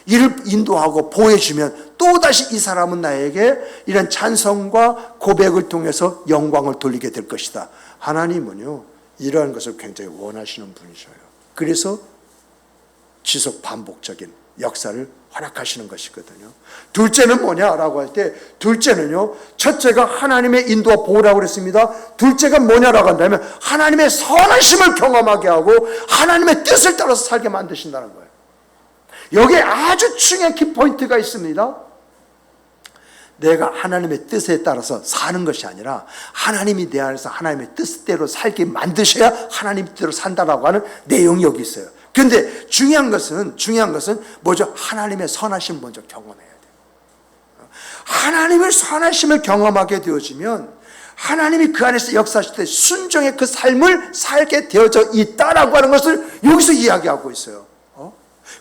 이를 인도하고 보호해주면 또다시 이 사람은 나에게 이런 찬성과 고백을 통해서 영광을 돌리게 될 것이다. 하나님은요, 이러한 것을 굉장히 원하시는 분이셔요. 그래서 지속 반복적인 역사를 허락하시는 것이거든요. 둘째는 뭐냐라고 할 때, 둘째는요, 첫째가 하나님의 인도와 보호라고 그랬습니다. 둘째가 뭐냐라고 한다면 하나님의 선하심을 경험하게 하고 하나님의 뜻을 따라서 살게 만드신다는 거예요. 여기에 아주 중요한 키포인트가 있습니다. 내가 하나님의 뜻에 따라서 사는 것이 아니라 하나님이 내 안에서 하나님의 뜻대로 살게 만드셔야 하나님 뜻대로 산다라고 하는 내용이 여기 있어요. 그런데 중요한 것은 뭐죠? 하나님의 선하심 먼저 경험해야 돼요. 하나님의 선하심을 경험하게 되어지면 하나님이 그 안에서 역사하실 때 순종의 그 삶을 살게 되어져 있다라고 하는 것을 여기서 이야기하고 있어요.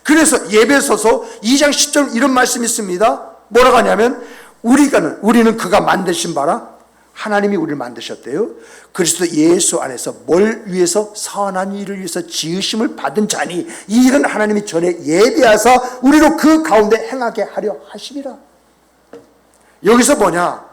그래서 예배소서 2장 10절 이런 말씀이 있습니다. 뭐라고 하냐면 우리는 그가 만드신 바라, 하나님이 우리를 만드셨대요. 그리스도 예수 안에서 뭘 위해서? 선한 일을 위해서 지으심을 받은 자니 이 일은 하나님이 전에 예비하사 우리로 그 가운데 행하게 하려 하심이라. 여기서 뭐냐?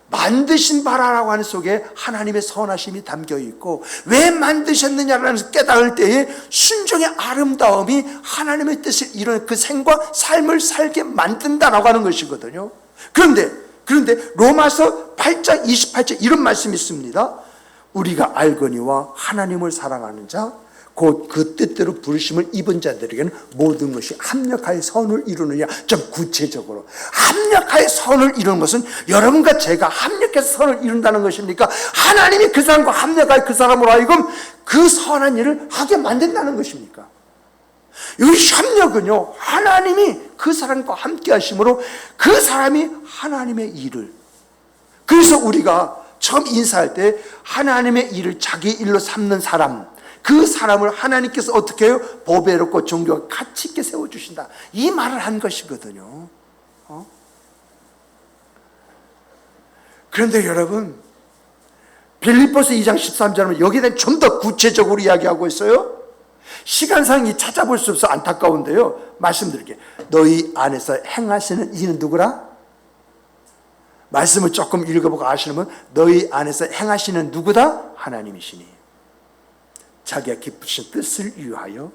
만드신 바라라고 하는 속에 하나님의 선하심이 담겨 있고, 왜 만드셨느냐라는 깨달을 때에 순종의 아름다움이 하나님의 뜻을 이루는 그 생과 삶을 살게 만든다라고 하는 것이거든요. 그런데 로마서 8장 28절 이런 말씀이 있습니다. 우리가 알거니와 하나님을 사랑하는 자 곧 그 뜻대로 부르심을 입은 자들에게는 모든 것이 합력하여 선을 이루느냐. 좀 구체적으로 합력하여 선을 이루는 것은 여러분과 제가 합력해서 선을 이룬다는 것입니까? 하나님이 그 사람과 합력하여 그 사람으로 하여금 그 선한 일을 하게 만든다는 것입니까? 이 협력은요, 하나님이 그 사람과 함께 하심으로 그 사람이 하나님의 일을, 그래서 우리가 처음 인사할 때 하나님의 일을 자기 일로 삼는 사람, 그 사람을 하나님께서 어떻게 해요? 보배롭고 존귀하고 가치 있게 세워주신다, 이 말을 한 것이거든요. 그런데 여러분, 빌립보서 2장 13절은 여기에 대해 좀 더 구체적으로 이야기하고 있어요. 시간상 찾아볼 수 없어 안타까운데요, 말씀드릴게요. 너희 안에서 행하시는 이는 누구라? 말씀을 조금 읽어보고 아시는 분, 너희 안에서 행하시는 누구다? 하나님이시니 자기가 기쁘신 뜻을 위하여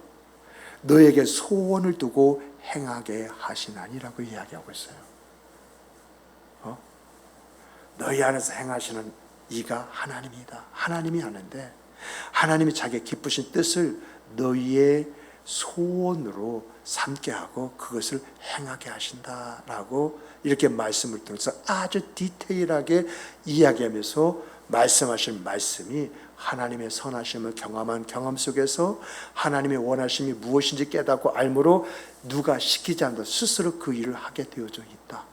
너에게 소원을 두고 행하게 하시나니라고 이야기하고 있어요. 너희 안에서 행하시는 이가 하나님이다. 하나님이 하는데 하나님이 자기의 기쁘신 뜻을 너희의 소원으로 삼게 하고 그것을 행하게 하신다라고 이렇게 말씀을 통해서 아주 디테일하게 이야기하면서 말씀하신 말씀이 하나님의 선하심을 경험한 경험 속에서 하나님의 원하심이 무엇인지 깨닫고 알므로 누가 시키지 않고 스스로 그 일을 하게 되어져 있다.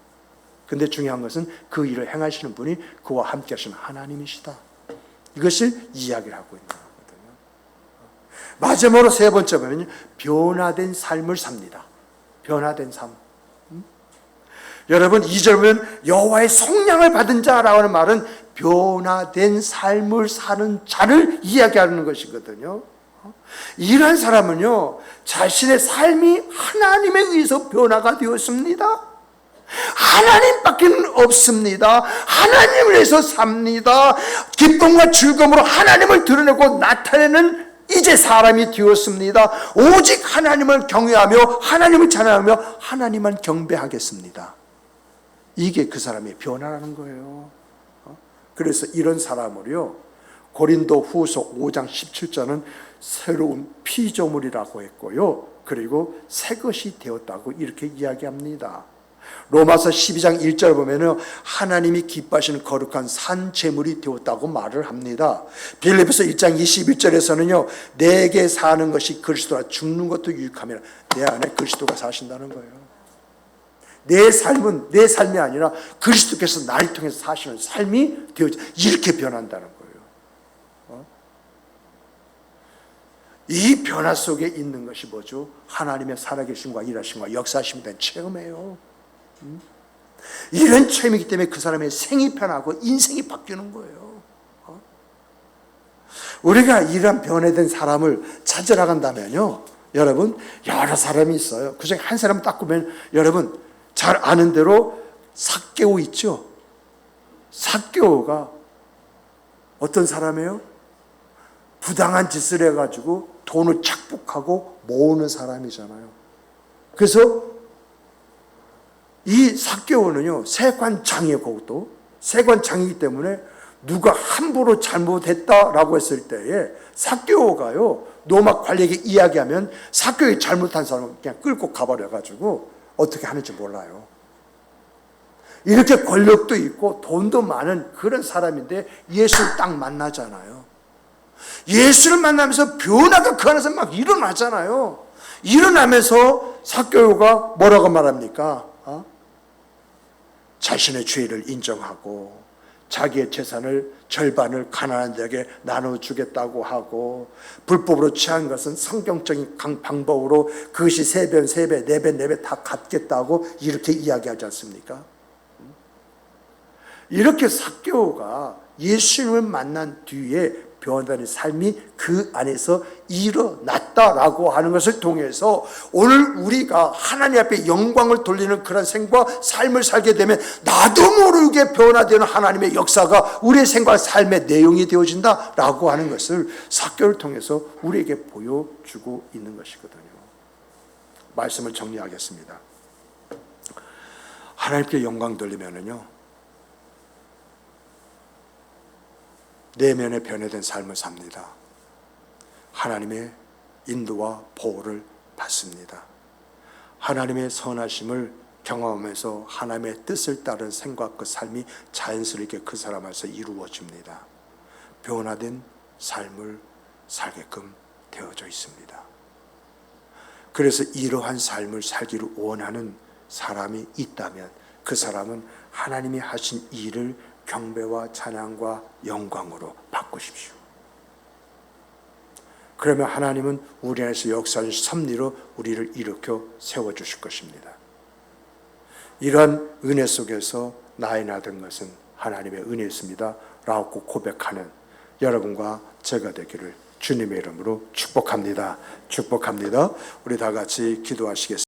근데 중요한 것은 그 일을 행하시는 분이 그와 함께 하시는 하나님이시다. 이것을 이야기를 하고 있는 거거든요. 마지막으로 세 번째 보면 변화된 삶을 삽니다. 변화된 삶. 여러분 2절 보면 여호와의 속량을 받은 자라고 하는 말은 변화된 삶을 사는 자를 이야기하는 것이거든요. 이러한 사람은요, 자신의 삶이 하나님에 의해서 변화가 되었습니다. 하나님밖에 없습니다. 하나님을 위해서 삽니다. 기쁨과 즐거움으로 하나님을 드러내고 나타내는 이제 사람이 되었습니다. 오직 하나님을 경외하며 하나님을 찬양하며 하나님만 경배하겠습니다. 이게 그 사람의 변화라는 거예요. 그래서 이런 사람을요, 고린도 후서 5장 17절은 새로운 피조물이라고 했고요, 그리고 새 것이 되었다고 이렇게 이야기합니다. 로마서 12장 1절 보면은 하나님이 기뻐하시는 거룩한 산 제물이 되었다고 말을 합니다. 빌립보서 1장 21절에서는요, 내게 사는 것이 그리스도라 죽는 것도 유익함이라. 내 안에 그리스도가 사신다는 거예요. 내 삶은 내 삶이 아니라 그리스도께서 나를 통해서 사시는 삶이 되어져, 이렇게 변한다는 거예요. 이 변화 속에 있는 것이 뭐죠? 하나님의 살아계심과 일하심과 역사하심에 대한 체험이에요. 이런 체험이기 때문에 그 사람의 생이 변하고 인생이 바뀌는 거예요. 우리가 이런 변화된 사람을 찾으러 간다면요, 여러분, 여러 사람이 있어요. 그중에 한 사람 딱 보면 여러분 잘 아는 대로 삭개오 있죠. 삭개오가 어떤 사람이에요? 부당한 짓을 해가지고 돈을 착복하고 모으는 사람이잖아요. 그래서 이 삭개오는요, 세관장이에요. 그것도 세관장이기 때문에 누가 함부로 잘못했다라고 했을 때에 삭개오가요, 로마 관리에게 이야기하면 삭개오가 잘못한 사람은 그냥 끌고 가버려가지고 어떻게 하는지 몰라요. 이렇게 권력도 있고 돈도 많은 그런 사람인데 예수를 딱 만나잖아요. 예수를 만나면서 변화가 그 안에서 막 일어나잖아요. 일어나면서 삭개오가 뭐라고 말합니까? 자신의 죄를 인정하고 자기의 재산을 절반을 가난한 자에게 나눠주겠다고 하고, 불법으로 취한 것은 성경적인 방법으로 그것이 3배, 3배, 4배, 4배 다 갚겠다고 이렇게 이야기하지 않습니까? 이렇게 삭개오가 예수님을 만난 뒤에 변화된 삶이 그 안에서 일어났다라고 하는 것을 통해서 오늘 우리가 하나님 앞에 영광을 돌리는 그런 생과 삶을 살게 되면 나도 모르게 변화되는 하나님의 역사가 우리의 생과 삶의 내용이 되어진다라고 하는 것을 삭개오를 통해서 우리에게 보여주고 있는 것이거든요. 말씀을 정리하겠습니다. 하나님께 영광 돌리면은요, 내면에 변화된 삶을 삽니다. 하나님의 인도와 보호를 받습니다. 하나님의 선하심을 경험하면서 하나님의 뜻을 따른 생각, 그 삶이 자연스럽게 그 사람 안에서 이루어집니다. 변화된 삶을 살게끔 되어져 있습니다. 그래서 이러한 삶을 살기를 원하는 사람이 있다면 그 사람은 하나님이 하신 일을 경배와 찬양과 영광으로 바꾸십시오. 그러면 하나님은 우리 안에서 역사하는 섭리로 우리를 일으켜 세워주실 것입니다. 이러한 은혜 속에서 나의 나된 것은 하나님의 은혜였습니다 라고 고백하는 여러분과 제가 되기를 주님의 이름으로 축복합니다. 축복합니다. 우리 다 같이 기도하시겠습니다.